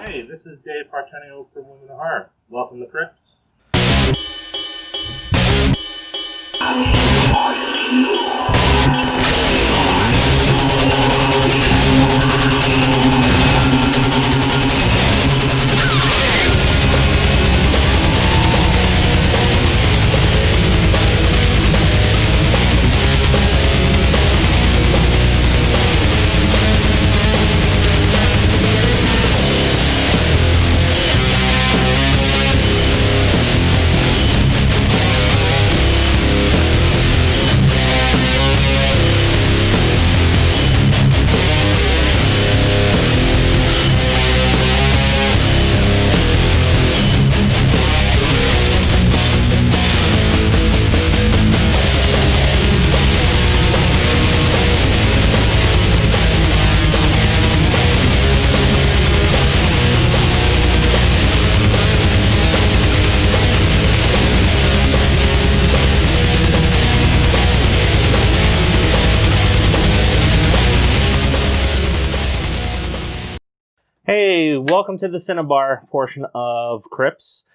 Hey, this is David Partenio from Women of Horror. Welcome to Crypts. Hey, welcome to the Cinebar portion of Crypts.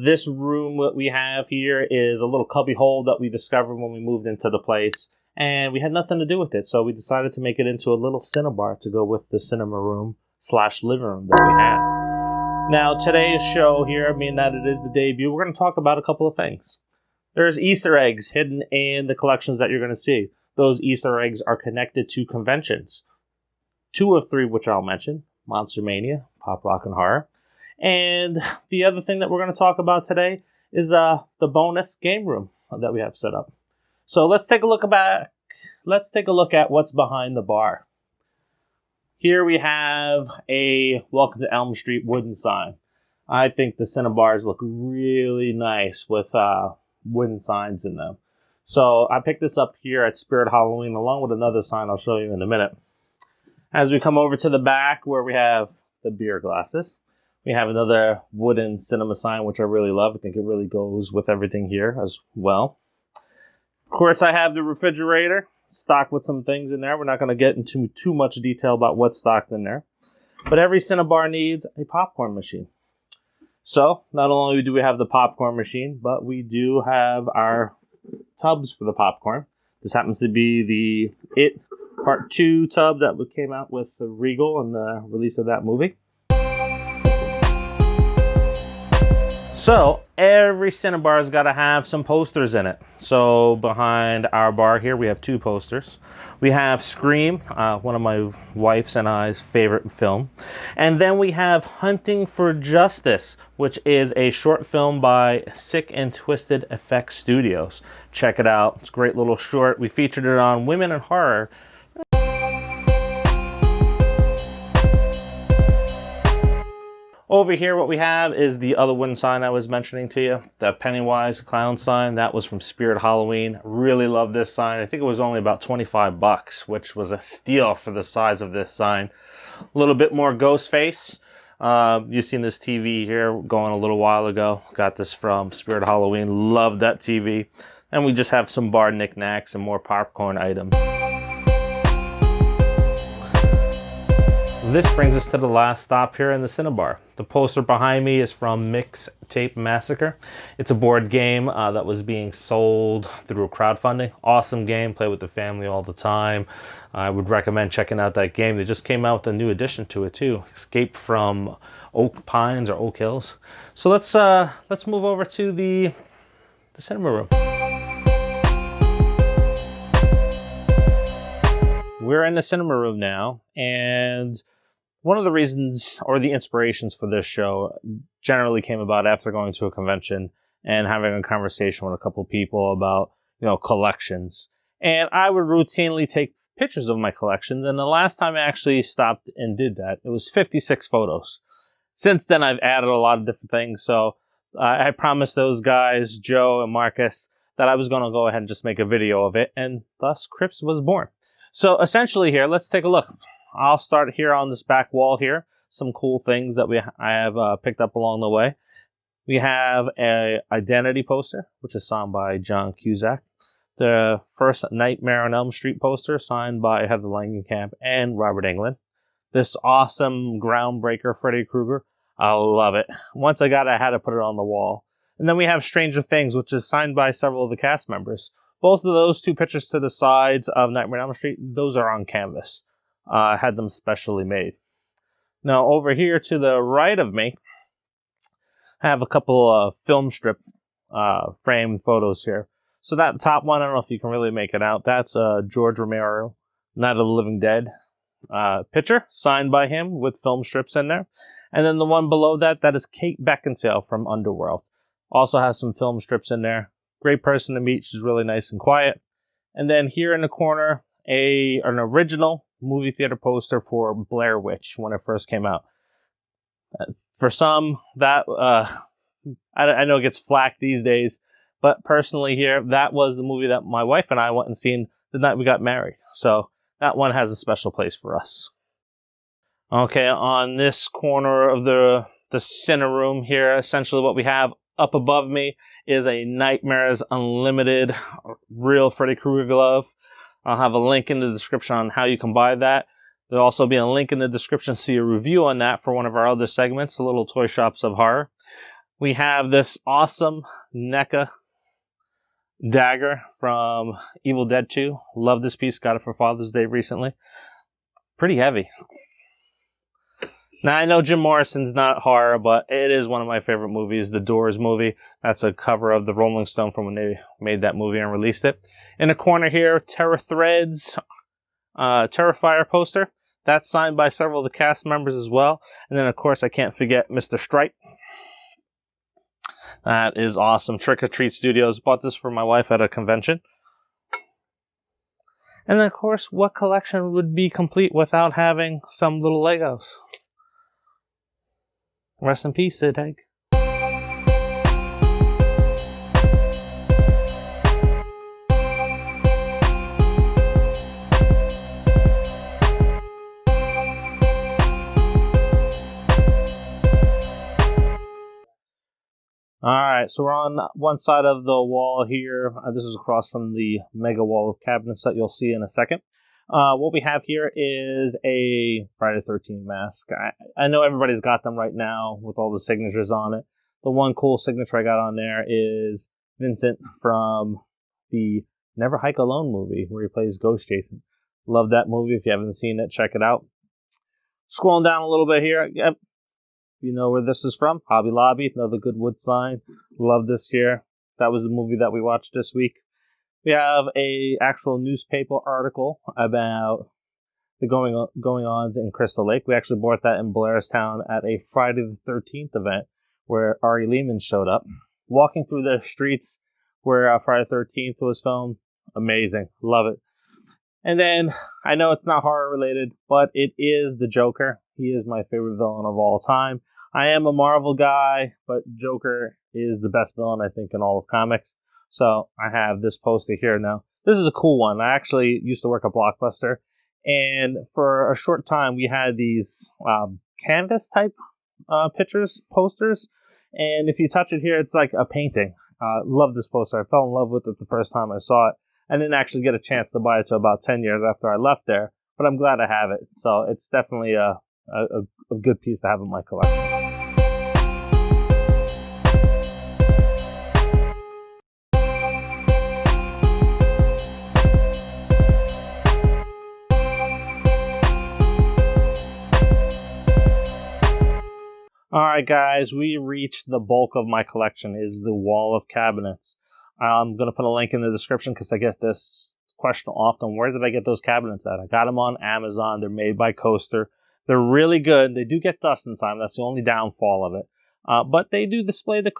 This room that we have here is a little cubby hole that we discovered when we moved into the place, and we had nothing to do with it, so we decided to make it into a little Cinebar to go with the cinema room / living room that we have. Now, today's show here, being that it is the debut, we're going to talk about a couple of things. There's Easter eggs hidden in the collections that you're going to see. Those Easter eggs are connected to conventions. 2 of 3, which I'll mention. Monster Mania, Pop Rock and Horror. And the other thing that we're going to talk about today is the bonus game room that we have set up. So let's take a look at what's behind the bar. Here we have a Welcome to Elm Street wooden sign. I think the Cinebars look really nice with wooden signs in them. So I picked this up here at Spirit Halloween along with another sign I'll show you in a minute. As we come over to the back where we have the beer glasses, we have another wooden cinema sign, which I really love. I think it really goes with everything here as well. Of course, I have the refrigerator stocked with some things in there. We're not going to get into too much detail about what's stocked in there. But every Cinebar needs a popcorn machine. So, not only do we have the popcorn machine, but we do have our tubs for the popcorn. This happens to be the It Part 2 tub that came out with the Regal and the release of that movie. So, every Cinebar's got to have some posters in it. So, behind our bar here, we have 2 posters. We have Scream, one of my wife's and I's favorite film. And then we have Hunting for Justice, which is a short film by Sick and Twisted Effects Studios. Check it out. It's a great little short. We featured it on Women in Horror. Over here, what we have is the other wooden sign I was mentioning to you, the Pennywise clown sign. That was from Spirit Halloween. Really love this sign. I think it was only about $25, which was a steal for the size of this sign. A little bit more ghost face. You've seen this TV here going a little while ago. Got this from Spirit Halloween. Love that TV. And we just have some bar knickknacks and more popcorn items. This brings us to the last stop here in the Cinebar. The poster behind me is from Mixtape Massacre. It's a board game that was being sold through crowdfunding. Awesome game, play with the family all the time. I would recommend checking out that game. They just came out with a new addition to it too. Escape from Oak Pines or Oak Hills. So let's move over to the cinema room. We're in the cinema room now, and one of the reasons or the inspirations for this show generally came about after going to a convention and having a conversation with a couple people about, collections. And I would routinely take pictures of my collections, and the last time I actually stopped and did that, it was 56 photos. Since then, I've added a lot of different things, so I promised those guys, Joe and Marcus, that I was going to go ahead and just make a video of it, and thus Crypts was born. So essentially here, let's take a look. I'll start here on this back wall here. Some cool things that I have picked up along the way. We have a Identity poster, which is signed by John Cusack. The first Nightmare on Elm Street poster, signed by Heather Langenkamp and Robert Englund. This awesome groundbreaker Freddy Krueger. I love it. Once I got it, I had to put it on the wall. And then we have Stranger Things, which is signed by several of the cast members. Both of those two pictures to the sides of Nightmare on Elm Street, those are on canvas. I had them specially made. Now, over here to the right of me, I have a couple of film strip framed photos here. So that top one, I don't know if you can really make it out. That's George Romero, Night of the Living Dead picture, signed by him with film strips in there. And then the one below that, that is Kate Beckinsale from Underworld. Also has some film strips in there. Great person to meet. She's really nice and quiet. And then here in the corner, an original movie theater poster for Blair Witch when it first came out. For some, that I know it gets flack these days, but personally here, that was the movie that my wife and I went and seen the night we got married. So that one has a special place for us. Okay, on this corner of the cine room here, essentially what we have up above me is a Nightmares Unlimited real Freddy Krueger glove. I'll have a link in the description on how you can buy that. There'll also be a link in the description to see a review on that for one of our other segments, the Little Toy Shops of Horror. We have this awesome Neca Dagger from Evil Dead 2. Love this piece, got it for Father's Day recently. Pretty heavy. Now, I know Jim Morrison's not horror, but it is one of my favorite movies, the Doors movie. That's a cover of the Rolling Stone from when they made that movie and released it. In the corner here, Terror Threads, Terrifier poster. That's signed by several of the cast members as well. And then, of course, I can't forget Mr. Stripe. That is awesome. Trick or Treat Studios. Bought this for my wife at a convention. And then, of course, what collection would be complete without having some little Legos? Rest in peace, Sid Haig. Alright, so we're on one side of the wall here. This is across from the mega wall of cabinets that you'll see in a second. What we have here is a Friday the 13th mask. I know everybody's got them right now with all the signatures on it. The one cool signature I got on there is Vincent from the Never Hike Alone movie where he plays Ghost Jason. Love that movie. If you haven't seen it, check it out. Scrolling down a little bit here. Yep. You know where this is from? Hobby Lobby, another good wood sign. Love this here. That was the movie that we watched this week. We have a actual newspaper article about the going-ons in Crystal Lake. We actually bought that in Blairstown at a Friday the 13th event where Ari Lehman showed up. Walking through the streets where Friday the 13th was filmed, amazing. Love it. And then, I know it's not horror related, but it is the Joker. He is my favorite villain of all time. I am a Marvel guy, but Joker is the best villain, I think, in all of comics. So I have this poster here now. This is a cool one. I actually used to work at Blockbuster, and for a short time we had these canvas type posters, and if you touch it here, it's like a painting. Love this poster. I fell in love with it the first time I saw it. I didn't actually get a chance to buy it until about 10 years after I left there, but I'm glad I have it. So it's definitely a good piece to have in my collection. Alright guys, we reached the bulk of my collection, is the wall of cabinets. I'm going to put a link in the description because I get this question often. Where did I get those cabinets at? I got them on Amazon. They're made by Coaster. They're really good. They do get dust in time. That's the only downfall of it. But they do display the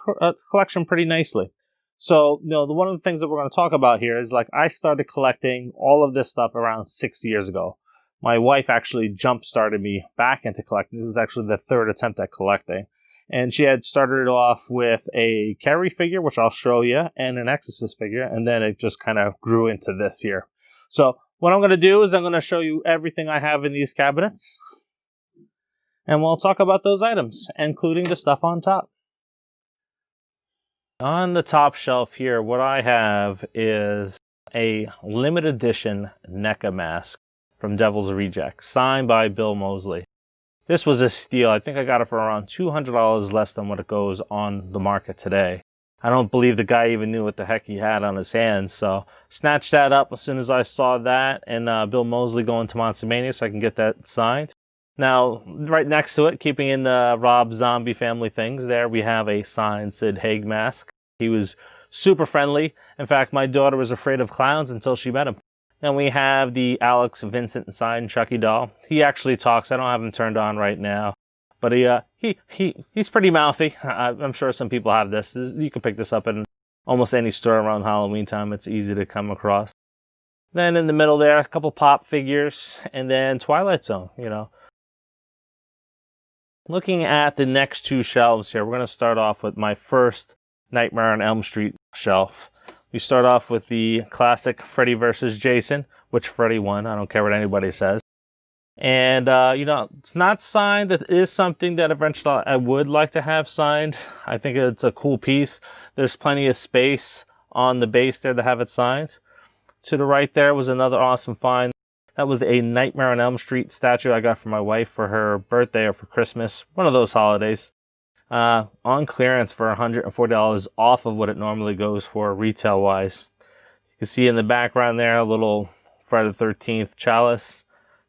collection pretty nicely. So, one of the things that we're going to talk about here is, I started collecting all of this stuff around 6 years ago. My wife actually jump-started me back into collecting. This is actually the third attempt at collecting. And she had started it off with a Carrie figure, which I'll show you, and an Exorcist figure, and then it just kind of grew into this here. So what I'm going to do is I'm going to show you everything I have in these cabinets, and we'll talk about those items, including the stuff on top. On the top shelf here, what I have is a limited edition NECA mask from Devil's Rejects, signed by Bill Moseley. This was a steal. I think I got it for around $200 less than what it goes on the market today. I don't believe the guy even knew what the heck he had on his hands, so snatched that up as soon as I saw that, and Bill Moseley going to Monster Mania so I can get that signed. Now, right next to it, keeping in the Rob Zombie family things, there we have a signed Sid Haig mask. He was super friendly. In fact, my daughter was afraid of clowns until she met him. Then we have the Alex Vincent signed Chucky Doll. He actually talks. I don't have him turned on right now. But he's pretty mouthy. I'm sure some people have this. You can pick this up in almost any store around Halloween time. It's easy to come across. Then in the middle there, a couple pop figures, and then Twilight Zone, you know. Looking at the next two shelves here, we're going to start off with my first Nightmare on Elm Street shelf. We start off with the classic Freddy vs. Jason, which Freddy won. I don't care what anybody says. And, you know, it's not signed. It is something that eventually I would like to have signed. I think it's a cool piece. There's plenty of space on the base there to have it signed. To the right there was another awesome find. That was a Nightmare on Elm Street statue I got for my wife for her birthday or for Christmas. One of those holidays. On clearance for $140 off of what it normally goes for retail-wise. You can see in the background there a little Friday the 13th chalice.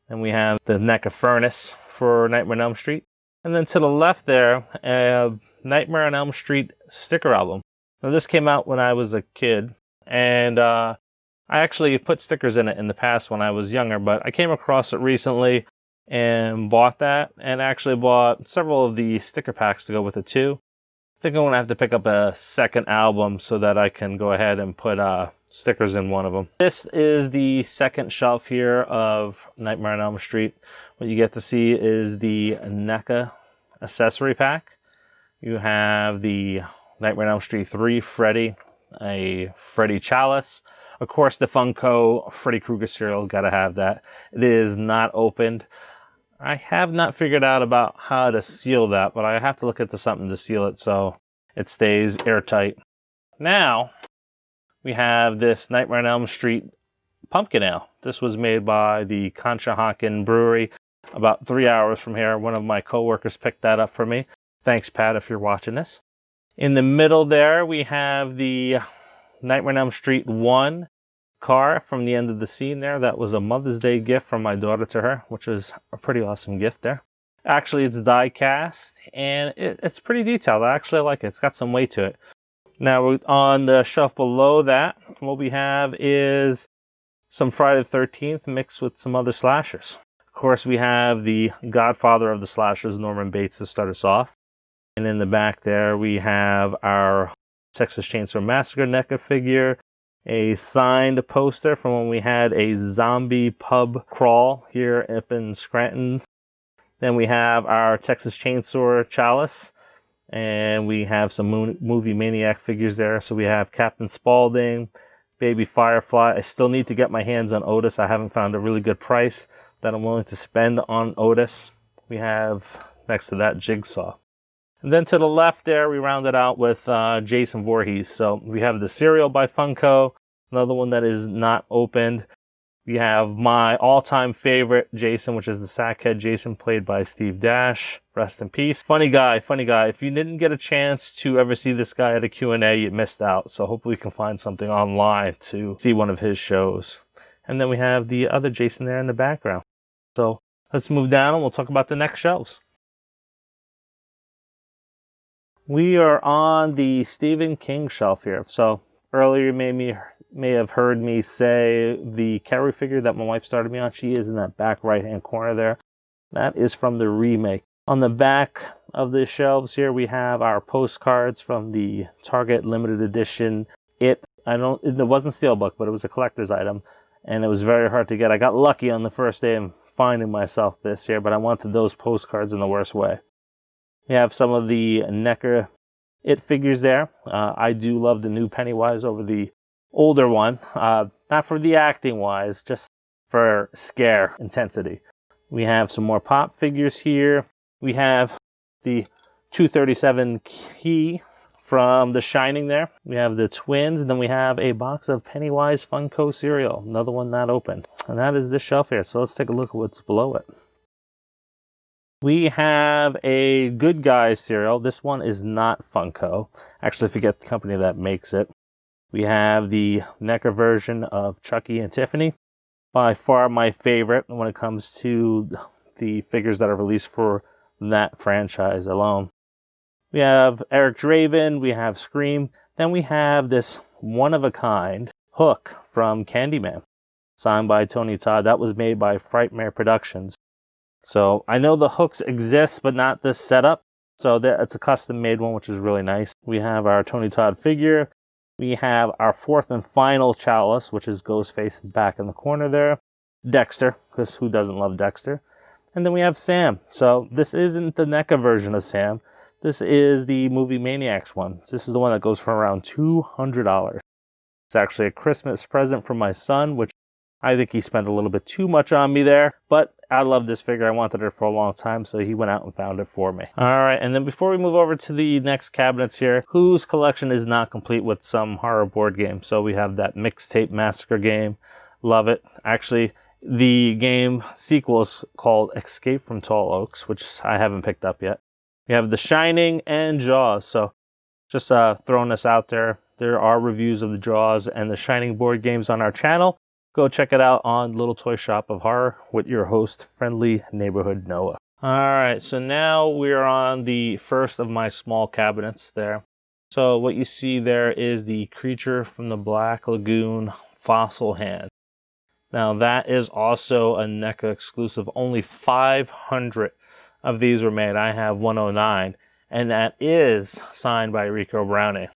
And we have the Neca furnace for Nightmare on Elm Street. And then to the left there, a Nightmare on Elm Street sticker album. Now this came out when I was a kid, and I actually put stickers in it in the past when I was younger, but I came across it recently and bought that, and actually bought several of the sticker packs to go with it too. I think I'm going to have to pick up a second album so that I can go ahead and put stickers in one of them. This is the second shelf here of Nightmare on Elm Street. What you get to see is the NECA accessory pack. You have the Nightmare on Elm Street 3 Freddy, a Freddy chalice. Of course, the Funko Freddy Krueger cereal, gotta have that. It is not opened. I have not figured out about how to seal that, but I have to look into something to seal it so it stays airtight. Now, we have this Nightmare on Elm Street pumpkin ale. This was made by the Conshohocken Brewery about 3 hours from here. One of my coworkers picked that up for me. Thanks, Pat, if you're watching this. In the middle there, we have the Nightmare on Elm Street 1 car from the end of the scene there. That was a Mother's Day gift from my daughter to her, which was a pretty awesome gift there. Actually, it's die cast, and it's pretty detailed. I actually like it. It's got some weight to it. Now, on the shelf below that, what we have is some Friday the 13th mixed with some other slashers. Of course, we have the godfather of the slashers, Norman Bates, to start us off. And in the back there, we have our Texas Chainsaw Massacre NECA figure, a signed poster from when we had a zombie pub crawl here up in Scranton. Then we have our Texas Chainsaw chalice, and we have some movie Maniac figures there. So we have Captain Spaulding, Baby Firefly. I still need to get my hands on Otis. I haven't found a really good price that I'm willing to spend on Otis. We have next to that Jigsaw. And then to the left there, we round it out with Jason Voorhees. So we have the cereal by Funko, another one that is not opened. We have my all-time favorite Jason, which is the Sackhead Jason, played by Steve Dash. Rest in peace. Funny guy, funny guy. If you didn't get a chance to ever see this guy at a Q&A, you missed out. So hopefully you can find something online to see one of his shows. And then we have the other Jason there in the background. So let's move down and we'll talk about the next shelves. We are on the Stephen King shelf here. So earlier you may have heard me say the Carrie figure that my wife started me on. She is in that back right-hand corner there. That is from the remake. On the back of the shelves here, we have our postcards from the Target limited edition. It wasn't Steelbook, but it was a collector's item, and it was very hard to get. I got lucky on the first day of finding myself this here, but I wanted those postcards in the worst way. We have some of the NECA It figures there. I do love the new Pennywise over the older one. Not for the acting wise, just for scare intensity. We have some more pop figures here. We have the 237 key from The Shining there. We have the twins, and then we have a box of Pennywise Funko cereal. Another one not open. And that is this shelf here. So let's take a look at what's below it. We have a Good Guys cereal. This one is not Funko. Actually, I forget the company that makes it. We have the NECA version of Chucky and Tiffany. By far my favorite when it comes to the figures that are released for that franchise alone. We have Eric Draven, we have Scream, then we have this one-of-a-kind Hook from Candyman, signed by Tony Todd. That was made by Frightmare Productions. So I know the hooks exist, but not this setup. So it's a custom-made one, which is really nice. We have our Tony Todd figure. We have our fourth and final Chalice, which is Ghostface back in the corner there. Dexter, because who doesn't love Dexter? And then we have Sam. So this isn't the NECA version of Sam. This is the movie Maniacs one. This is the one that goes for around $200. It's actually a Christmas present from my son, which I think he spent a little bit too much on me there, but I love this figure. I wanted it for a long time, so he went out and found it for me. All right, and then before we move over to the next cabinets here, whose collection is not complete with some horror board game? So we have that Mixtape Massacre game. Love it. Actually, the game sequel is called Escape from Tall Oaks, which I haven't picked up yet. We have The Shining and Jaws. So just throwing this out there. There are reviews of the Jaws and The Shining board games on our channel. Go check it out on Little Toy Shop of Horror with your host, Friendly Neighborhood Noah. Alright, so now we're on the first of my small cabinets there. So what you see there is the Creature from the Black Lagoon fossil hand. Now that is also a NECA exclusive. Only 500 of these were made. I have 109, and that is signed by Rico Brownie.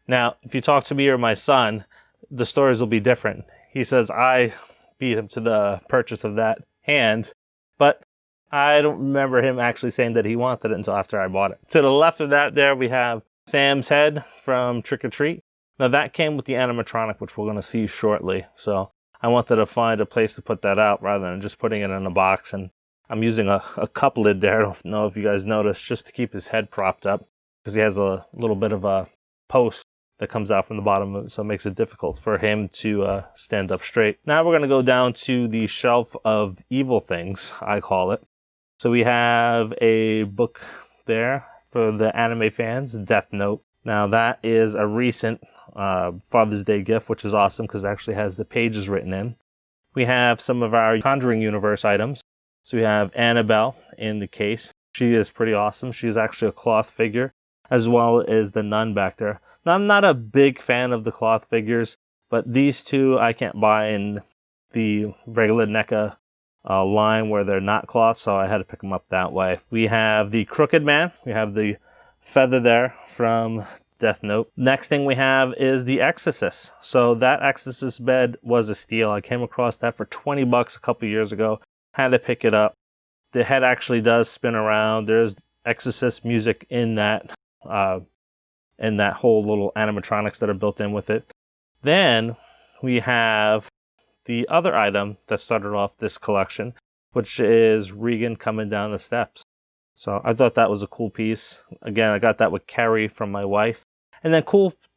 Now, if you talk to me or my son, the stories will be different. He says I beat him to the purchase of that hand, but I don't remember him actually saying that he wanted it until after I bought it. To the left of that there, we have Sam's head from Trick or Treat. Now that came with the animatronic, which we're going to see shortly. So I wanted to find a place to put that out rather than just putting it in a box. And I'm using a cup lid there. I don't know if you guys noticed, just to keep his head propped up, because he has a little bit of a post that comes out from the bottom of it, so it makes it difficult for him to stand up straight. Now we're going to go down to the shelf of evil things, I call it. So we have a book there for the anime fans, Death Note. Now that is a recent Father's Day gift, which is awesome because it actually has the pages written in. We have some of our Conjuring Universe items. So we have Annabelle in the case. She is pretty awesome. She's actually a cloth figure, as well as the nun back there. Now, I'm not a big fan of the cloth figures, but these two I can't buy in the regular NECA line where they're not cloth, so I had to pick them up that way. We have the Crooked Man. We have the feather there from Death Note. Next thing we have is the Exorcist. So that Exorcist bed was a steal. I came across that for 20 bucks a couple years ago. Had to pick it up. The head actually does spin around. There's Exorcist music in that whole little animatronics that are built in with it. Then we have the other item that started off this collection, which is Regan coming down the steps. So I thought that was a cool piece. Again, I got that with Carrie from my wife. And then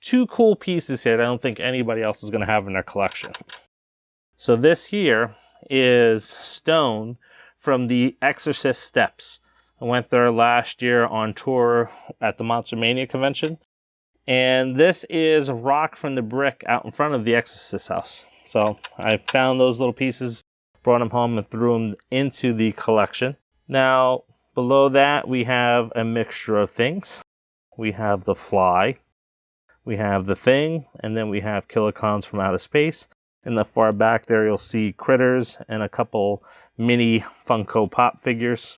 two cool pieces here that I don't think anybody else is going to have in their collection. So this here is Stone from the Exorcist steps. I went there last year on tour at the Monster Mania convention. And this is rock from the brick out in front of the Exorcist house. So I found those little pieces, brought them home, and threw them into the collection. Now, below that, we have a mixture of things. We have the Fly, we have the Thing, and then we have Killicons from Outer Space. In the far back there, you'll see Critters and a couple mini Funko Pop figures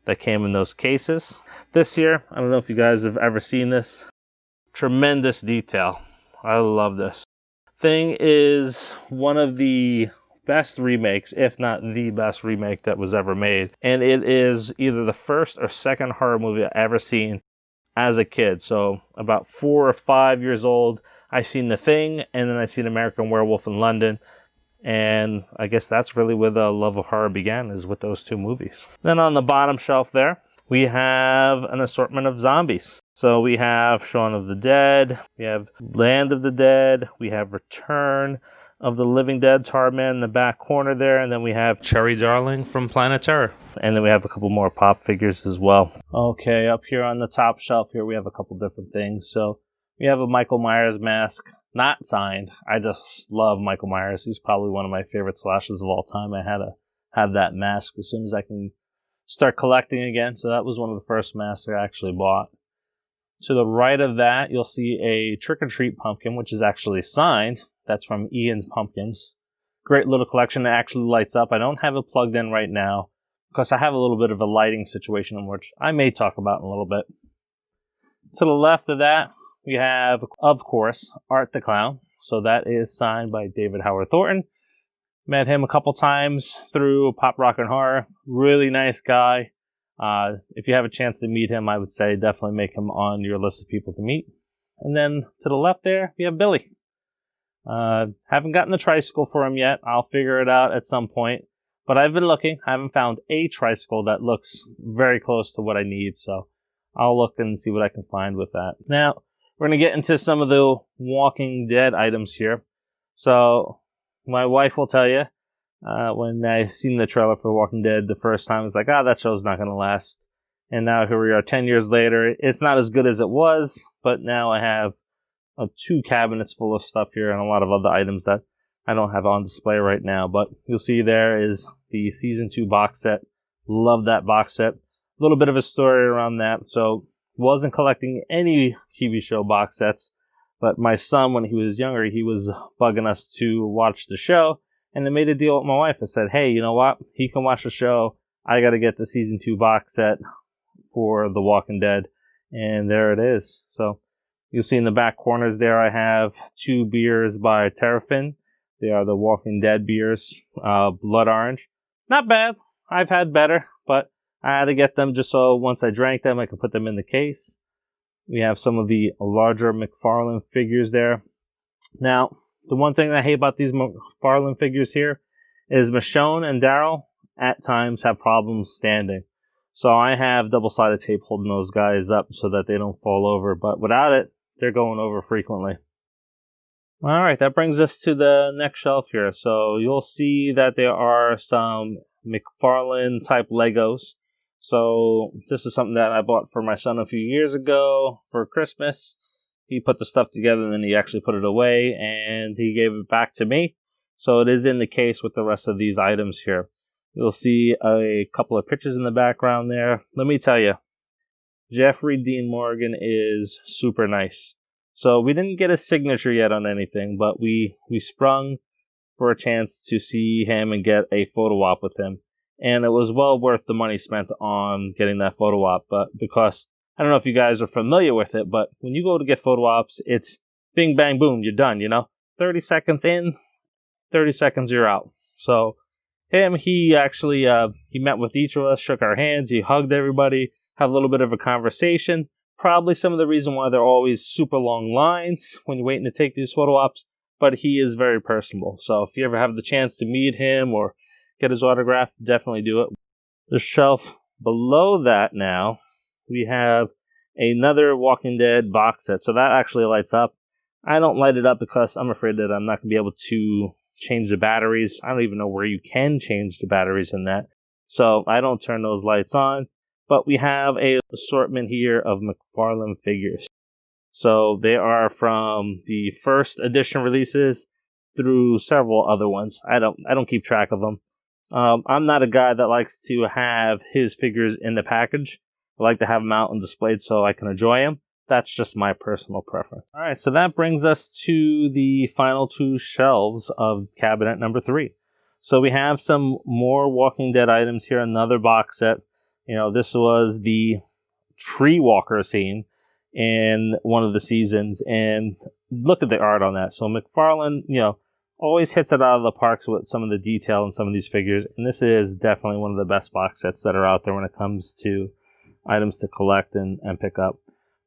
that came in those cases. This here, I don't know if you guys have ever seen this. Tremendous detail. I love this. Thing is one of the best remakes, if not the best remake that was ever made. And it is either the first or second horror movie I ever seen as a kid. So about 4 or 5 years old, I seen The Thing, and then I seen American Werewolf in London. And I guess that's really where the love of horror began, is with those two movies. Then on the bottom shelf there, we have an assortment of zombies. So we have Shaun of the Dead, we have Land of the Dead, we have Return, of the Living Dead, Tarman in the back corner there, and then we have Cherry Darling from Planet Terror. And then we have a couple more pop figures as well. Okay, up here on the top shelf here, we have a couple different things. So we have a Michael Myers mask, not signed. I just love Michael Myers. He's probably one of my favorite slashers of all time. I had to have that mask as soon as I can start collecting again. So that was one of the first masks I actually bought. To the right of that, you'll see a Trick or Treat pumpkin, which is actually signed. That's from Ian's Pumpkins. Great little collection that actually lights up. I don't have it plugged in right now because I have a little bit of a lighting situation, which I may talk about in a little bit. To the left of that, we have, of course, Art the Clown. So that is signed by David Howard Thornton. Met him a couple times through Pop Rock and Horror. Really nice guy. If you have a chance to meet him, I would say definitely make him on your list of people to meet. And then to the left there, we have Billy. Haven't gotten the tricycle for him yet. I'll figure it out at some point. But I've been looking. I haven't found a tricycle that looks very close to what I need. So I'll look and see what I can find with that. Now, we're going to get into some of the Walking Dead items here. So my wife will tell you, when I seen the trailer for Walking Dead the first time, it's like, that show's not going to last. And now here we are 10 years later. It's not as good as it was, but now I have 2 cabinets full of stuff here and a lot of other items that I don't have on display right now. But you'll see there is the Season 2 box set. Love that box set. A little bit of a story around that. So, wasn't collecting any TV show box sets, but my son, when he was younger, he was bugging us to watch the show. And I made a deal with my wife. I said, hey, you know what? He can watch the show. I got to get the Season 2 box set for The Walking Dead. And there it is. So you'll see in the back corners there, I have 2 beers by Terrafin. They are the Walking Dead beers, Blood Orange. Not bad. I've had better, but I had to get them just so once I drank them, I could put them in the case. We have some of the larger McFarlane figures there. Now, the one thing I hate about these McFarlane figures here is Michonne and Daryl at times have problems standing. So I have double-sided tape holding those guys up so that they don't fall over. But without it, they're going over frequently. Alright, that brings us to the next shelf here. So you'll see that there are some McFarlane type Legos. So this is something that I bought for my son a few years ago for Christmas. He put the stuff together and then he actually put it away and he gave it back to me. So it is in the case with the rest of these items here. You'll see a couple of pictures in the background there. Let me tell you, Jeffrey Dean Morgan is super nice. So we didn't get a signature yet on anything, but we sprung for a chance to see him and get a photo op with him. And it was well worth the money spent on getting that photo op, but because I don't know if you guys are familiar with it, but when you go to get photo ops, it's bing, bang, boom, you're done, 30 seconds in, 30 seconds you're out. So he actually, he met with each of us, shook our hands, he hugged everybody, had a little bit of a conversation. Probably some of the reason why there are always super long lines when you're waiting to take these photo ops, but he is very personable. So if you ever have the chance to meet him or get his autograph, definitely do it. The shelf below that now, we have another Walking Dead box set. So that actually lights up. I don't light it up because I'm afraid that I'm not going to be able to change the batteries. I don't even know where you can change the batteries in that. So I don't turn those lights on. But we have an assortment here of McFarlane figures. So they are from the first edition releases through several other ones. I don't keep track of them. I'm not a guy that likes to have his figures in the package. I like to have them out and displayed so I can enjoy them. That's just my personal preference. All right, so that brings us to the final 2 shelves of cabinet number 3. So we have some more Walking Dead items here, another box set. This was the tree walker scene in one of the seasons, and look at the art on that. So McFarlane, always hits it out of the parks with some of the detail in some of these figures, and this is definitely one of the best box sets that are out there when it comes to items to collect and pick up.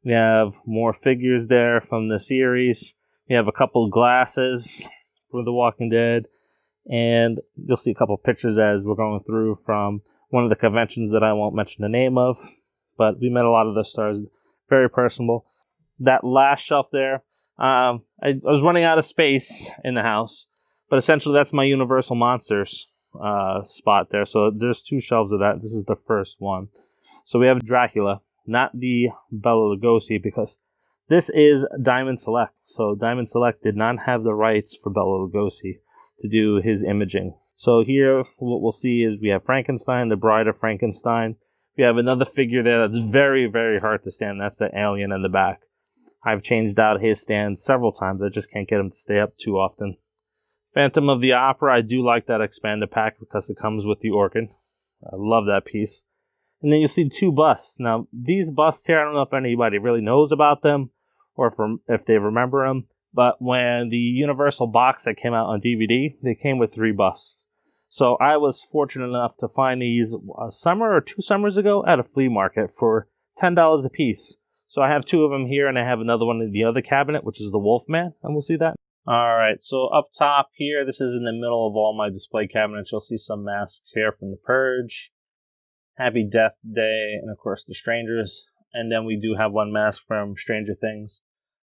We have more figures there from the series. We have a couple of glasses for The Walking Dead. And you'll see a couple pictures as we're going through from one of the conventions that I won't mention the name of. But we met a lot of the stars. Very personable. That last shelf there, I was running out of space in the house. But essentially, that's my Universal Monsters spot there. So there's 2 shelves of that. This is the first one. So we have Dracula, not the Bela Lugosi, because this is Diamond Select. So Diamond Select did not have the rights for Bela Lugosi to do his imaging. So here, what we'll see is we have Frankenstein, the Bride of Frankenstein. We have another figure there that's very, very hard to stand. That's the alien in the back. I've changed out his stand several times. I just can't get him to stay up too often. Phantom of the Opera, I do like that expanded pack because it comes with the organ. I love that piece. And then you see 2 busts. Now, these busts here, I don't know if anybody really knows about them or if they remember them. But when the Universal box set came out on DVD, they came with 3 busts. So I was fortunate enough to find these a summer or 2 summers ago at a flea market for $10 a piece. So I have 2 of them here, and I have another one in the other cabinet, which is the Wolfman, and we'll see that. Alright, so up top here, this is in the middle of all my display cabinets. You'll see some masks here from The Purge, Happy Death Day, and of course The Strangers. And then we do have 1 mask from Stranger Things.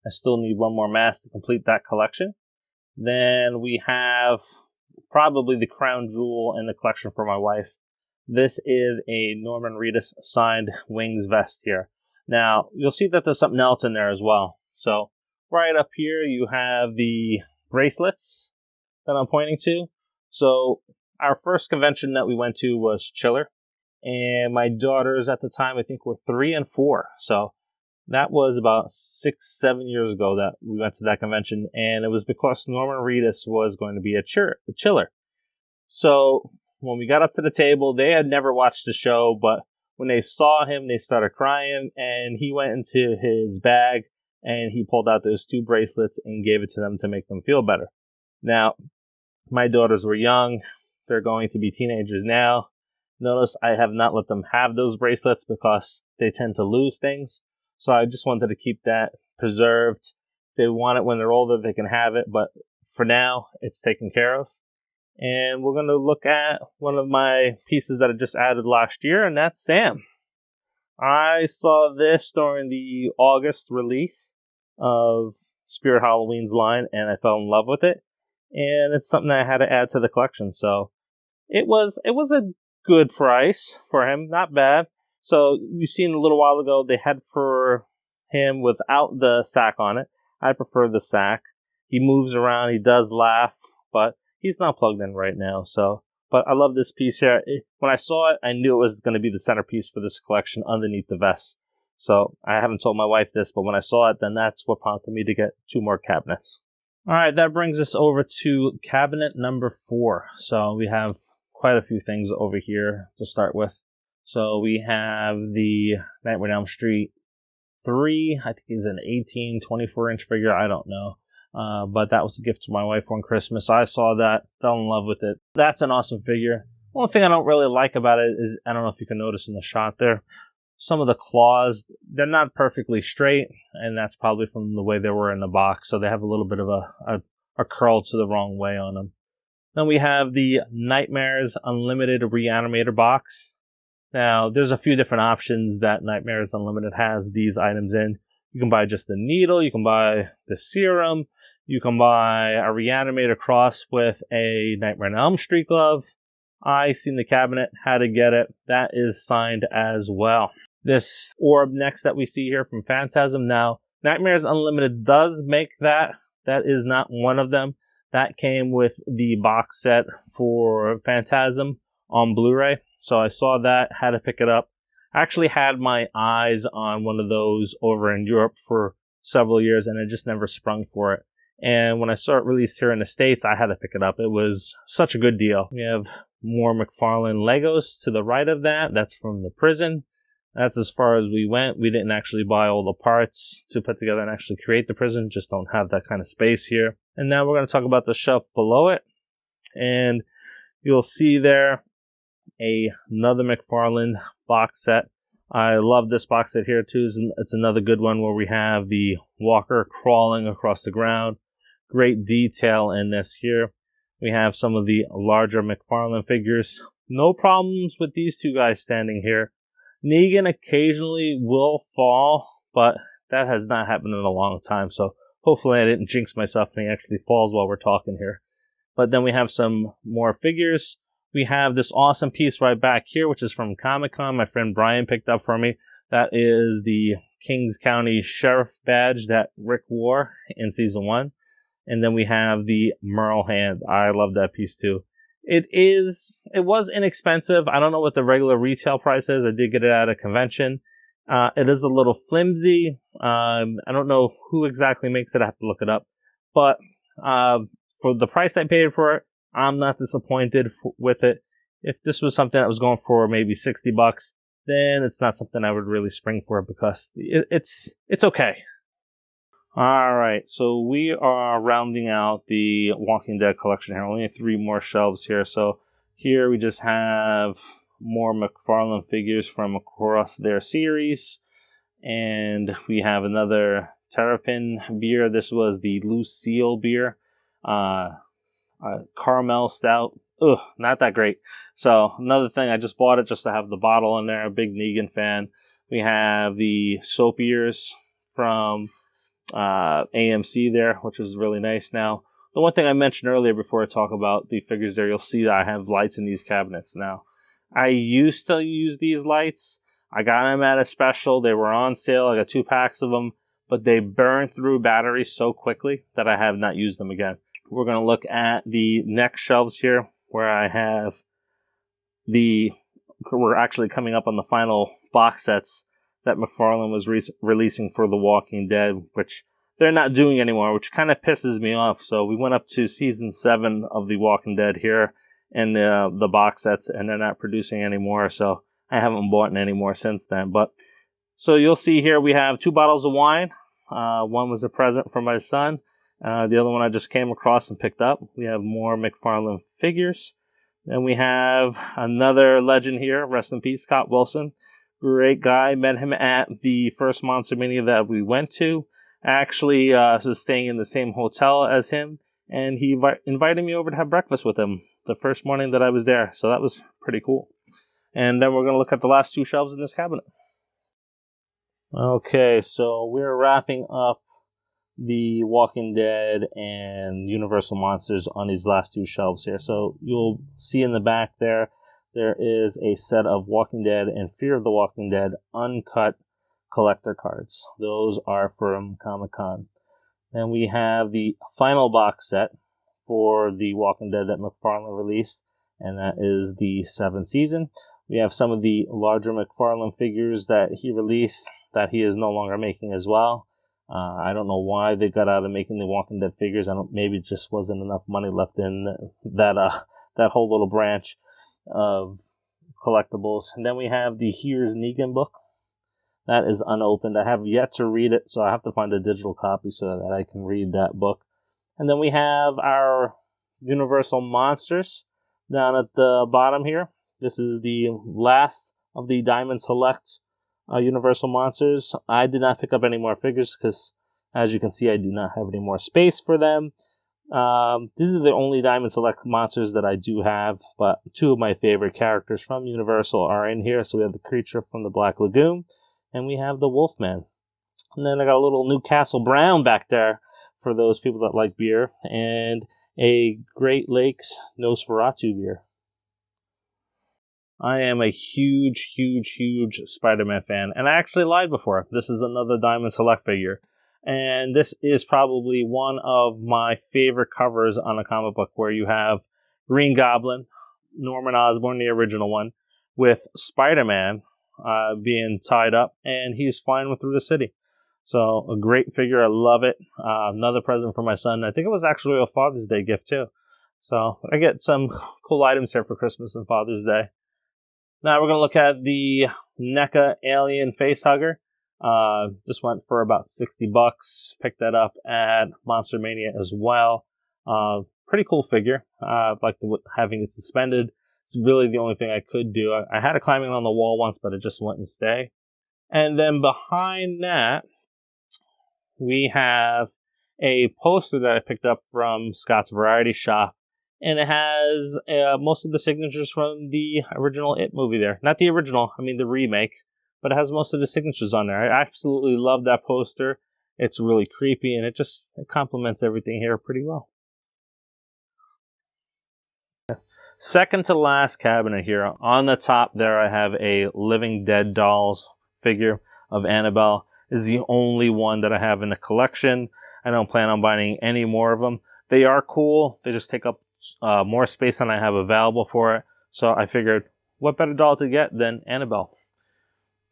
I still need 1 more mask to complete that collection. Then we have probably the crown jewel in the collection for my wife. This is a Norman Reedus signed Wings vest here. Now, you'll see that there's something else in there as well. So, right up here, you have the bracelets that I'm pointing to. So, our first convention that we went to was Chiller. And my daughters at the time, I think, were 3 and 4. So, that was about 6-7 years ago that we went to that convention. And it was because Norman Reedus was going to be a Chiller. So, when we got up to the table, they had never watched the show, but when they saw him, they started crying, and he went into his bag, and he pulled out those 2 bracelets and gave it to them to make them feel better. Now, my daughters were young. They're going to be teenagers now. Notice I have not let them have those bracelets because they tend to lose things. So I just wanted to keep that preserved. If they want it when they're older, they can have it, but for now, it's taken care of. And we're going to look at one of my pieces that I just added last year, and that's Sam. I saw this during the August release of Spirit Halloween's line, and I fell in love with it. And it's something I had to add to the collection. So it was a good price for him, not bad. So you've seen a little while ago, they had for him without the sack on it. I prefer the sack. He moves around, he does laugh, but he's not plugged in right now, but I love this piece here. When I saw it, I knew it was going to be the centerpiece for this collection underneath the vest. So I haven't told my wife this, but when I saw it, then that's what prompted me to get 2 more cabinets. All right, that brings us over to cabinet number 4. So we have quite a few things over here to start with. So we have the Nightmare on Elm Street 3. I think he's an 18, 24-inch figure. I don't know. But that was a gift to my wife on Christmas. I saw that, fell in love with it. That's an awesome figure. One thing I don't really like about it is, I don't know if you can notice in the shot there, some of the claws, they're not perfectly straight, and that's probably from the way they were in the box, so they have a little bit of a curl to the wrong way on them. Then we have the Nightmares Unlimited Re-Animator box. Now, there's a few different options that Nightmares Unlimited has these items in. You can buy just the needle, you can buy the serum, you can buy a Reanimator cross with a Nightmare on Elm Street glove. I seen the cabinet, had to get it. That is signed as well. This orb next that we see here from Phantasm. Now, Nightmares Unlimited does make that. That is not one of them. That came with the box set for Phantasm on Blu-ray. So I saw that, had to pick it up. I actually had my eyes on one of those over in Europe for several years, and I just never sprung for it. And when I saw it released here in the States, I had to pick it up. It was such a good deal. We have more McFarlane Legos to the right of that. That's from the prison. That's as far as we went. We didn't actually buy all the parts to put together and actually create the prison. Just don't have that kind of space here. And now we're going to talk about the shelf below it. And you'll see there another McFarlane box set. I love this box set here too. It's another good one where we have the walker crawling across the ground. Great detail in this here. We have some of the larger McFarlane figures. No problems with these 2 guys standing here. Negan occasionally will fall, but that has not happened in a long time, so hopefully I didn't jinx myself and he actually falls while we're talking here. But then we have some more figures. We have this awesome piece right back here, which is from Comic-Con. My friend Brian picked up for me. That is the Kings County Sheriff badge that Rick wore in Season 1. And then we have the Merle Hand. I love that piece too. It was inexpensive. I don't know what the regular retail price is. I did get it at a convention. It is a little flimsy. I don't know who exactly makes it. I have to look it up. But for the price I paid for it, I'm not disappointed with it. If this was something that was going for maybe $60, then it's not something I would really spring for because it's okay. Alright, so we are rounding out the Walking Dead collection here. Only 3 more shelves here. So here we just have more McFarlane figures from across their series. And we have another Terrapin beer. This was the Lucille beer. Caramel stout. Ugh, not that great. So another thing, I just bought it just to have the bottle in there. A big Negan fan. We have the soap ears from AMC there, which is really nice. Now, the one thing I mentioned earlier before I talk about the figures there, you'll see that I have lights in these cabinets now. I used to use these lights. I got them at a special. They were on sale. I got 2 packs of them, but they burn through batteries so quickly that I have not used them again. We're going to look at the next shelves here where I have we're actually coming up on the final box sets that McFarlane was releasing for The Walking Dead, which they're not doing anymore, which kind of pisses me off. So we went up to season 7 of The Walking Dead here in the box sets, and they're not producing anymore. So I haven't bought any more since then. But so you'll see here we have 2 bottles of wine. One was a present for my son. The other one I just came across and picked up. We have more McFarlane figures. And we have another legend here. Rest in peace, Scott Wilson. Great guy. Met him at the first Monster Mania that we went to. Actually, was staying in the same hotel as him. And he invited me over to have breakfast with him the first morning that I was there. So that was pretty cool. And then we're going to look at the last 2 shelves in this cabinet. Okay, so we're wrapping up the Walking Dead and Universal Monsters on these last 2 shelves here. So you'll see in the back there is a set of Walking Dead and Fear of the Walking Dead uncut collector cards. Those are from Comic-Con. And we have the final box set for the Walking Dead that McFarlane released, and that is the 7th season. We have some of the larger McFarlane figures that he released that he is no longer making as well. I don't know why they got out of making the Walking Dead figures. Maybe it just wasn't enough money left in that whole little branch of collectibles. And then we have the Here's Negan book. That is unopened. I have yet to read it, so I have to find a digital copy so that I can read that book. And then we have our Universal Monsters down at the bottom here. This is the last of the Diamond Select Universal Monsters. I did not pick up any more figures because, as you can see, I do not have any more space for them. These are the only Diamond Select monsters that I do have, but 2 of my favorite characters from Universal are in here. So we have the creature from the Black Lagoon, and we have the Wolfman. And then I got a little Newcastle Brown back there for those people that like beer, and a Great Lakes Nosferatu beer. I am a huge Spider-Man fan, and I actually lied before. This is another Diamond Select figure, and this is probably one of my favorite covers on a comic book, where you have Green Goblin, Norman Osborn, the original one, with Spider-Man being tied up, and he's flying through the city. So a great figure. I love it. Another present for my son. I think it was actually a Father's Day gift too. So I get some cool items here for Christmas and Father's Day. Now we're going to look at the NECA Alien Facehugger. This went for about $60. Picked that up at Monster Mania as well. Pretty cool figure. I like having it suspended. It's really the only thing I could do. I had it climbing on the wall once, but it just wouldn't stay. And then behind that, we have a poster that I picked up from Scott's Variety Shop. And it has most of the signatures from the original It movie there. Not the original, I mean the remake. But it has most of the signatures on there. I absolutely love that poster. It's really creepy, and it complements everything here pretty well. Second to last cabinet here. On the top there I have a Living Dead Dolls figure of Annabelle. This is the only one that I have in the collection. I don't plan on buying any more of them. They are cool. They just take up more space than I have available for it. So I figured, what better doll to get than Annabelle?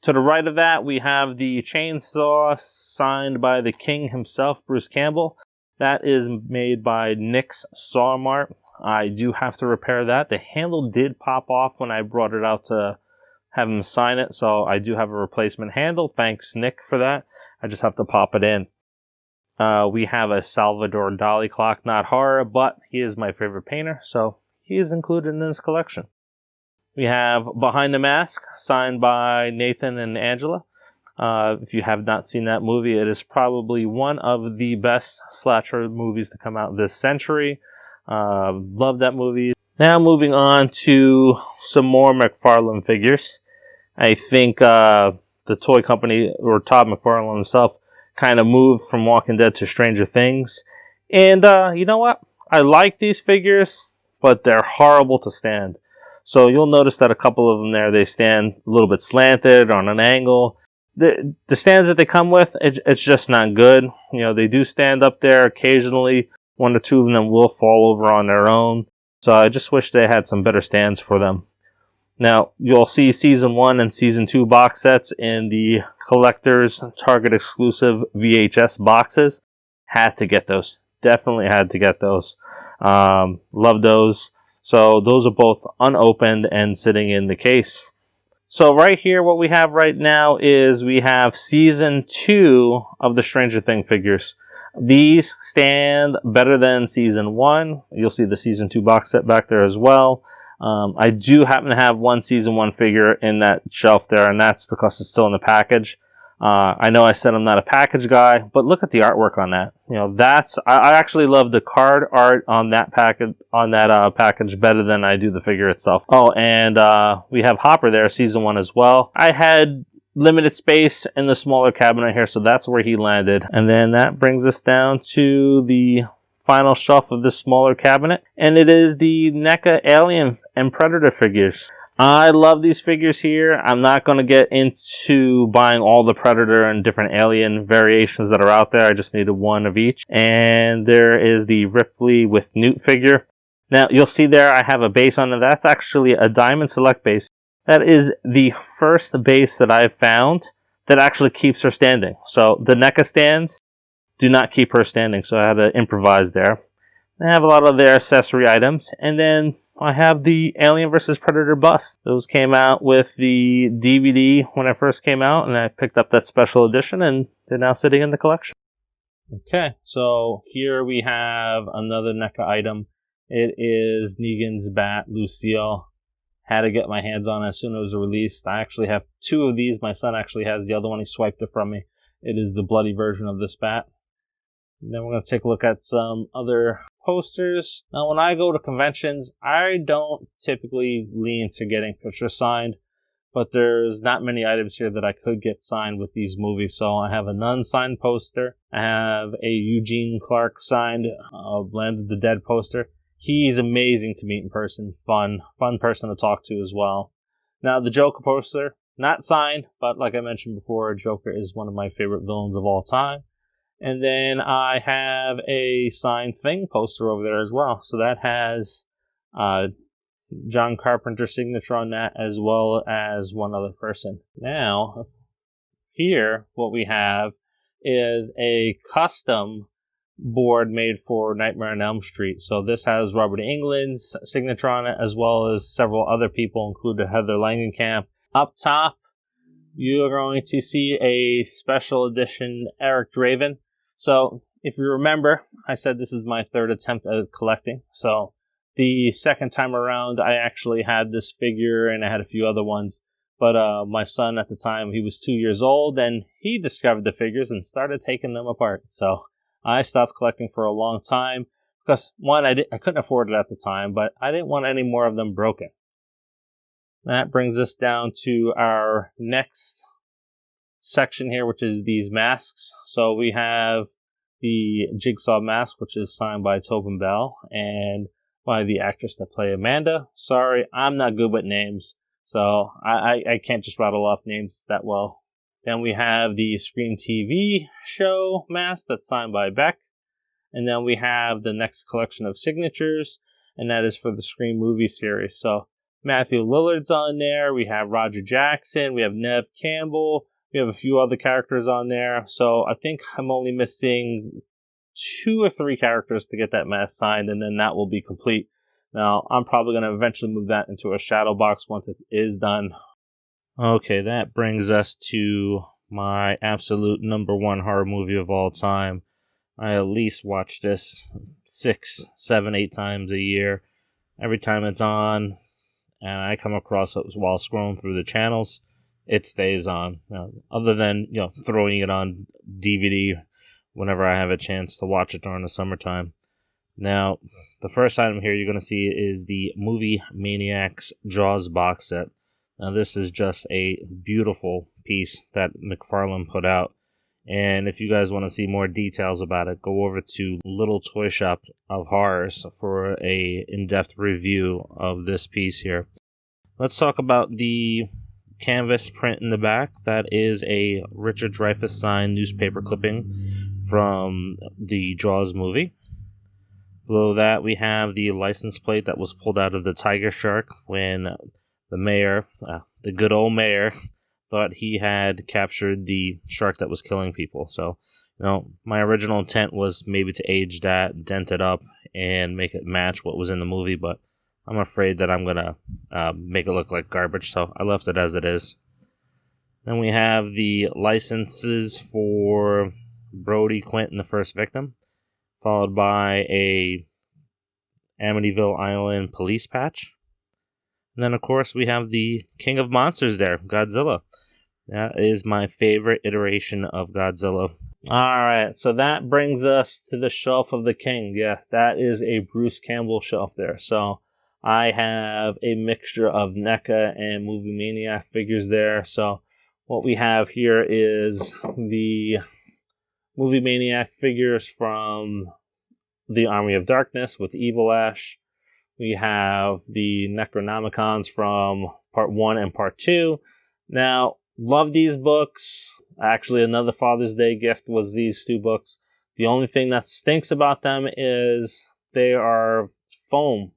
To the right of that, we have the chainsaw signed by the king himself, Bruce Campbell. That is made by Nick's Saw Mart. I do have to repair that. The handle did pop off when I brought it out to have him sign it, so I do have a replacement handle. Thanks, Nick, for that. I just have to pop it in. We have a Salvador Dali clock, not horror, but he is my favorite painter, so he is included in this collection. We have Behind the Mask, signed by Nathan and Angela. If you have not seen that movie, it is probably one of the best slasher movies to come out this century. Love that movie. Now moving on to some more McFarlane figures. I think the toy company, or Todd McFarlane himself, kind of moved from Walking Dead to Stranger Things. And you know what? I like these figures, but they're horrible to stand. So you'll notice that a couple of them there, they stand a little bit slanted on an angle. The stands that they come with, it's just not good. You know, they do stand up there occasionally. One or two of them will fall over on their own. So I just wish they had some better stands for them. Now, you'll see Season 1 and Season 2 box sets in the Collectors Target exclusive VHS boxes. Had to get those. Definitely had to get those. Love those. So those are both unopened and sitting in the case. So right here, what we have right now is we have Season 2 of the Stranger Things figures. These stand better than Season 1. You'll see the Season 2 box set back there as well. I do happen to have one Season 1 figure in that shelf there, and that's because it's still in the package. I know I said I'm not a package guy, but look at the artwork on that. You know, I actually love the card art on that package better than I do the figure itself. Oh, and we have Hopper there, Season 1 as well. I had limited space in the smaller cabinet here, so that's where he landed. And then that brings us down to the final shelf of this smaller cabinet, and it is the NECA Alien and Predator figures. I love these figures here. I'm not going to get into buying all the Predator and different Alien variations that are out there. I just needed one of each. And there is the Ripley with Newt figure. Now, you'll see there I have a base on it. That's actually a Diamond Select base. That is the first base that I've found that actually keeps her standing. So the NECA stands do not keep her standing, so I had to improvise there. I have a lot of their accessory items, and then I have the Alien vs. Predator bust. Those came out with the DVD when it first came out, and I picked up that special edition, and they're now sitting in the collection. Okay, so here we have another NECA item. It is Negan's bat, Lucille. Had to get my hands on it as soon as it was released. I actually have two of these. My son actually has the other one. He swiped it from me. It is the bloody version of this bat. And then we're going to take a look at some other posters. Now, when I go to conventions, I don't typically lean to getting pictures signed, but there's not many items here that I could get signed with these movies. So I have a non-signed poster. I have a Eugene Clark signed Land of the Dead poster. He's amazing to meet in person. Fun person to talk to as well. Now, the Joker poster, not signed, but like I mentioned before, Joker is one of my favorite villains of all time. And then I have a signed Thing poster over there as well. So that has John Carpenter's signature on that, as well as one other person. Now, here, what we have is a custom board made for Nightmare on Elm Street. So this has Robert Englund's signature on it, as well as several other people, including Heather Langenkamp. Up top, you are going to see a special edition Eric Draven. So, if you remember, I said this is my third attempt at collecting. So, the second time around, I actually had this figure and I had a few other ones. But my son at the time, he was 2 years old, and he discovered the figures and started taking them apart. So, I stopped collecting for a long time because, one, I couldn't afford it at the time, but I didn't want any more of them broken. That brings us down to our next section here, which is these masks. So we have the Jigsaw mask, which is signed by Tobin Bell, and by the actress that played Amanda. Sorry, I'm not good with names, so I can't just rattle off names that well. Then we have the Scream TV show mask that's signed by Beck. And then we have the next collection of signatures, and that is for the Scream movie series. So Matthew Lillard's on there. We have Roger Jackson. We have Neve Campbell. We have a few other characters on there. So I think I'm only missing 2 or 3 characters to get that mask signed, and then that will be complete. Now, I'm probably going to eventually move that into a shadow box once it is done. Okay, that brings us to my absolute number 1 horror movie of all time. I at least watch this 6, 7, 8 times a year. Every time it's on, and I come across it while scrolling through the channels, it stays on. Other than throwing it on DVD whenever I have a chance to watch it during the summertime. Now, the first item here you're going to see is the movie Maniacs Jaws box set. Now, this is just a beautiful piece that McFarlane put out. And if you guys want to see more details about it, go over to Little Toy Shop of Horrors for a in-depth review of this piece here. Let's talk about the canvas print in the back. That is a Richard Dreyfuss signed newspaper clipping from the Jaws movie. Below that, we have the license plate that was pulled out of the Tiger Shark when the mayor, the good old mayor, thought he had captured the shark that was killing people. So, my original intent was maybe to age that, dent it up, and make it match what was in the movie, but I'm afraid that I'm going to make it look like garbage, so I left it as it is. Then we have the licenses for Brody, Quint, and the first victim, followed by a Amityville Island police patch. And then, of course, we have the King of Monsters there, Godzilla. That is my favorite iteration of Godzilla. Alright, so that brings us to the Shelf of the King. Yeah, that is a Bruce Campbell shelf there. So I have a mixture of NECA and Movie Maniac figures there. So what we have here is the Movie Maniac figures from the Army of Darkness with Evil Ash. We have the Necronomicons from Part 1 and Part 2. Now, love these books. Actually, another Father's Day gift was these 2 books. The only thing that stinks about them is they are foam.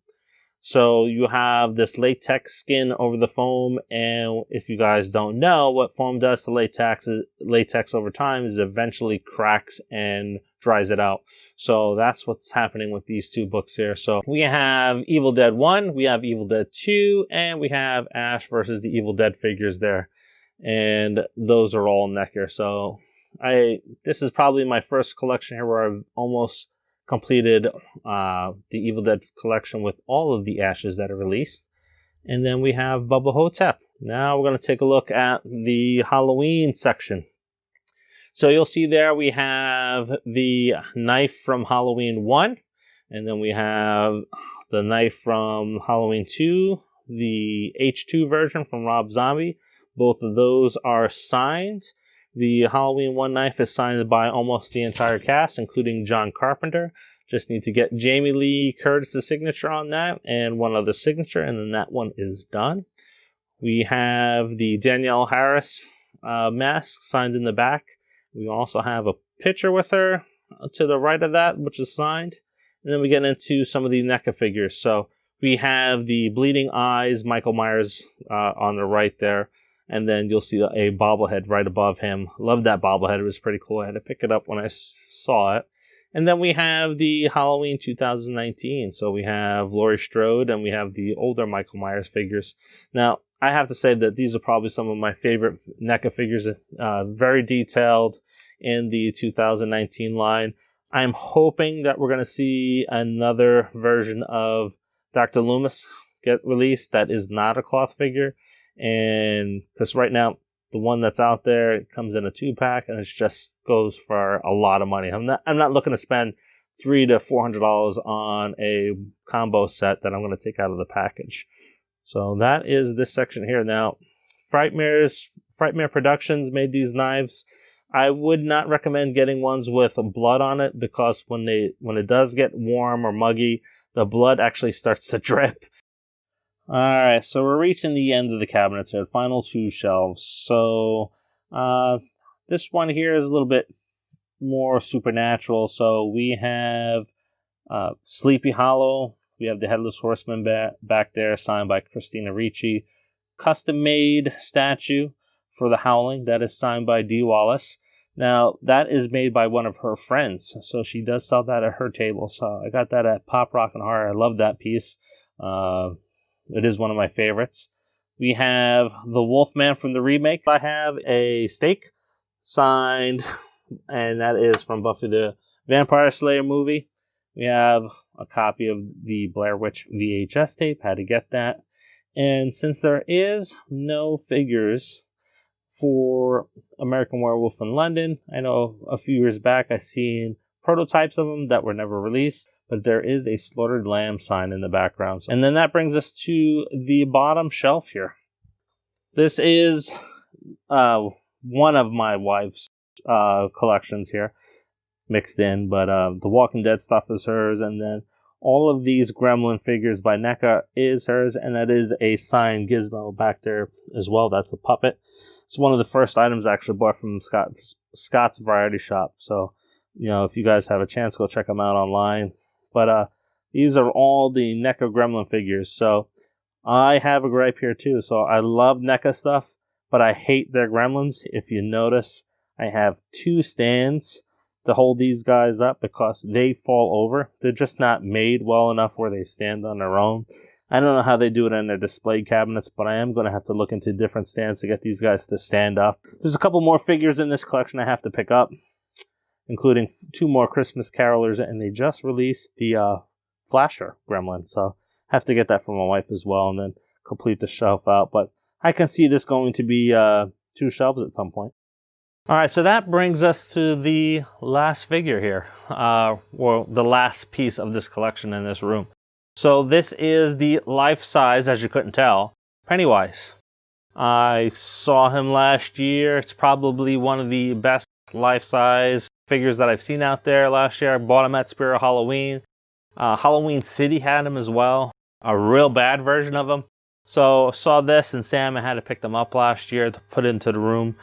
So you have this latex skin over the foam, and if you guys don't know, what foam does to latex over time is eventually cracks and dries it out. So that's what's happening with these 2 books here. So we have Evil Dead 1, we have Evil Dead 2, and we have Ash versus the Evil Dead figures there. And those are all NECA. So this is probably my first collection here where I've almost completed the Evil Dead collection with all of the Ashes that are released. And then we have Bubba Hotep. Now we're going to take a look at the Halloween section. So you'll see there we have the knife from Halloween 1. And then we have the knife from Halloween 2. The H2 version from Rob Zombie. Both of those are signed. The Halloween 1 knife is signed by almost the entire cast, including John Carpenter. Just need to get Jamie Lee Curtis's signature on that and one other signature, and then that one is done. We have the Danielle Harris mask signed in the back. We also have a picture with her to the right of that, which is signed. And then we get into some of the NECA figures. So we have the Bleeding Eyes Michael Myers on the right there. And then you'll see a bobblehead right above him. Love that bobblehead. It was pretty cool. I had to pick it up when I saw it. And then we have the Halloween 2019. So we have Laurie Strode and we have the older Michael Myers figures. Now, I have to say that these are probably some of my favorite NECA figures. Very detailed in the 2019 line. I'm hoping that we're going to see another version of Dr. Loomis get released that is not a cloth figure. And because right now the one that's out there, it comes in a 2-pack and it just goes for a lot of money. I'm not looking to spend $300 to $400 on a combo set that I'm going to take out of the package. So that is this section here. Now, Frightmare Productions made these knives. I would not recommend getting ones with blood on it because when it does get warm or muggy, the blood actually starts to drip. Alright, so we're reaching the end of the cabinets here, final 2 shelves. So, this one here is a little bit more supernatural. So we have Sleepy Hollow. We have the Headless Horseman back there, signed by Christina Ricci. Custom-made statue for the Howling. That is signed by Dee Wallace. Now, that is made by one of her friends, so she does sell that at her table. So I got that at Pop Rock and Horror. I love that piece. It is one of my favorites. We have the Wolfman from the remake. I have a steak signed, and that is from Buffy the Vampire Slayer movie. We have a copy of the Blair Witch VHS tape. Had to get that. And since there is no figures for American Werewolf in London, I know a few years back I seen prototypes of them that were never released, but there is a Slaughtered Lamb sign in the background. And then that brings us to the bottom shelf here. This is one of my wife's collections here mixed in, but the Walking Dead stuff is hers, and then all of these Gremlin figures by Neca is hers, and that is a signed Gizmo back there as well. That's a puppet. It's one of the first items I actually bought from Scott's Variety Shop. So, you know, if you guys have a chance, go check them out online. But these are all the Neca Gremlin figures. So I have a gripe here too. So I love Neca stuff, but I hate their Gremlins. If you notice, I have 2 stands to hold these guys up because they fall over. They're just not made well enough where they stand on their own. I don't know how they do it in their display cabinets, but I am going to have to look into different stands to get these guys to stand up. There's a couple more figures in this collection I have to pick up, including 2 more Christmas Carolers, and they just released the Flasher Gremlin, so I have to get that for my wife as well and then complete the shelf out. But I can see this going to be 2 shelves at some point. Alright, so that brings us to the last figure here, or the last piece of this collection in this room. So this is the life-size, as you couldn't tell, Pennywise. I saw him last year. It's probably one of the best life-size figures that I've seen out there last year. I bought him at Spirit Halloween. Halloween City had him as well, a real bad version of him. So saw this, and Sam had to pick them up last year to put into the room.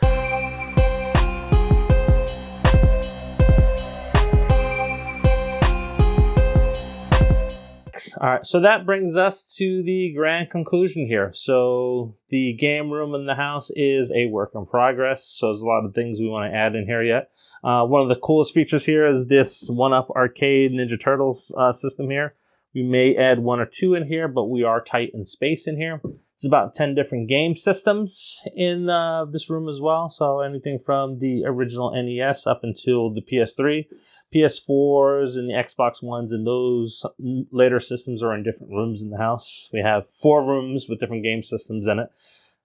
Alright, so that brings us to the grand conclusion here. So the game room in the house is a work in progress, so there's a lot of things we want to add in here yet. One of the coolest features here is this 1-up arcade Ninja Turtles system here. We may add 1 or 2 in here, but we are tight in space in here. There's about 10 different game systems in this room as well, so anything from the original NES up until the PS3. PS4s and the Xbox Ones, and those later systems are in different rooms in the house. We have 4 rooms with different game systems in it.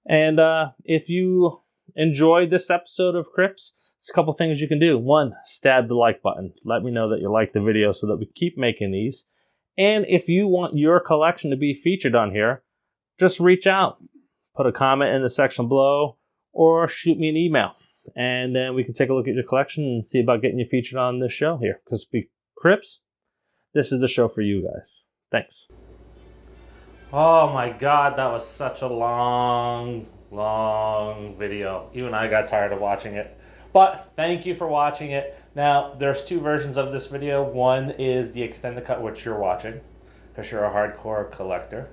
And if you enjoyed this episode of Crypts, there's a couple things you can do. 1, stab the like button. Let me know that you like the video so that we keep making these. And if you want your collection to be featured on here, just reach out. Put a comment in the section below or shoot me an email. And then we can take a look at your collection and see about getting you featured on this show here. Because Crypts, this is the show for you guys. Thanks. Oh my god, that was such a long video. Even I got tired of watching it. But thank you for watching it. Now, there's 2 versions of this video. One is the extended cut, which you're watching, because you're a hardcore collector.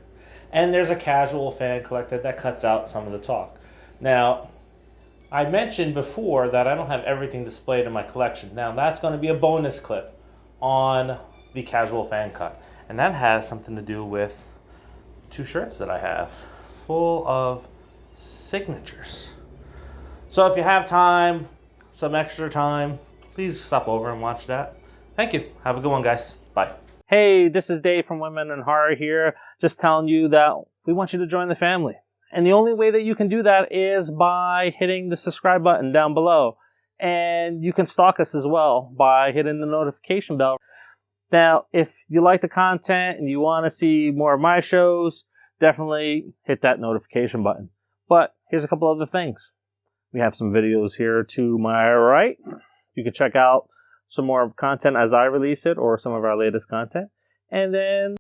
And there's a casual fan collector that cuts out some of the talk. Now, I mentioned before that I don't have everything displayed in my collection. Now that's going to be a bonus clip on the casual fan cut. And that has something to do with 2 shirts that I have full of signatures. So if you have time, some extra time, please stop over and watch that. Thank you. Have a good one, guys. Bye. Hey, this is Dave from Women in Horror here. Just telling you that we want you to join the family. And the only way that you can do that is by hitting the subscribe button down below. And you can stalk us as well by hitting the notification bell. Now, if you like the content and you want to see more of my shows, definitely hit that notification button. But here's a couple other things. We have some videos here to my right. You can check out some more content as I release it or some of our latest content. And then